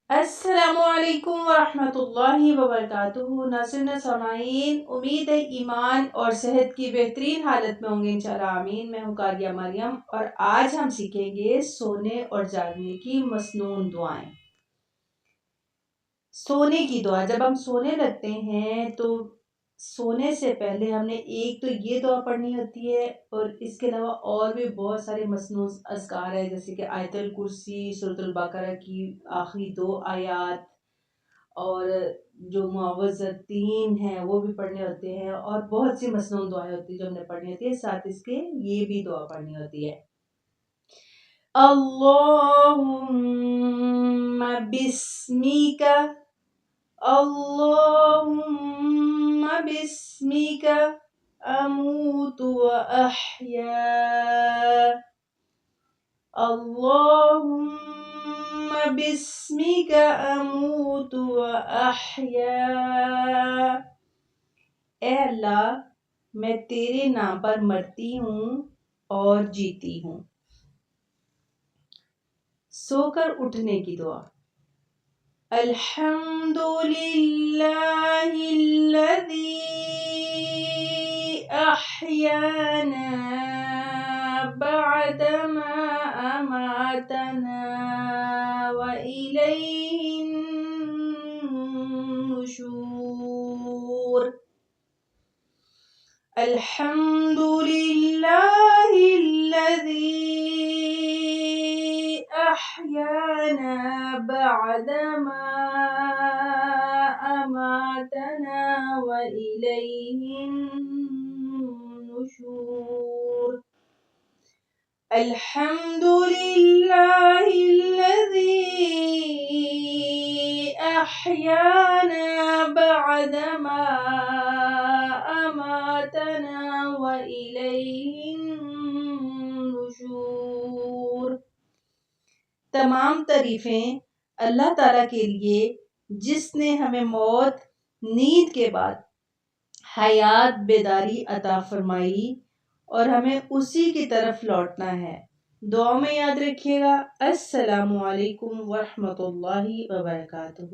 السلام علیکم ورحمۃ اللہ وبرکاتہ۔ ناظرین سامعین، امید ہے ایمان اور صحت کی بہترین حالت میں ہوں گے انشاءاللہ آمین۔ میں ہوں قاریہ مریم اور آج ہم سیکھیں گے سونے اور جاگنے کی مسنون دعائیں۔ سونے کی دعا، جب ہم سونے لگتے ہیں تو سونے سے پہلے ہم نے ایک تو یہ دعا پڑھنی ہوتی ہے، اور اس کے علاوہ اور بھی بہت سارے مسنون اذکار ہیں، جیسے کہ آیت الکرسی، سورۃ البقرہ کی آخری 2 آیات، اور جو معوذتین ہیں وہ بھی پڑھنے ہوتے ہیں، اور بہت سی مسنون دعائیں ہوتی ہیں جو ہم نے پڑھنی ہوتی ہے، ساتھ اس کے یہ بھی دعا پڑھنی ہوتی ہے۔ اللہم بسمک، اللہم بسمک اموت و احیا، اللہم بسمک اموت و احیا۔ اے اللہ، میں تیرے نام پر مرتی ہوں اور جیتی ہوں۔ سو کر اٹھنے کی دعا۔ الحمد للہ الذی احیانا بعد ما اماتنا والیہ النشور۔ الحمد للہ الذی احیانا بعد ما اماتنا والیہ النشور۔ الحمد للہ الذی احیانا بعد ما اماتنا والیہ النشور۔ تمام تعریفیں اللہ تعالیٰ کے لیے، جس نے ہمیں موت، نیند کے بعد حیات، بیداری عطا فرمائی، اور ہمیں اسی کی طرف لوٹنا ہے۔ دعا میں یاد رکھیے گا۔ السلام علیکم ورحمۃ اللہ وبرکاتہ۔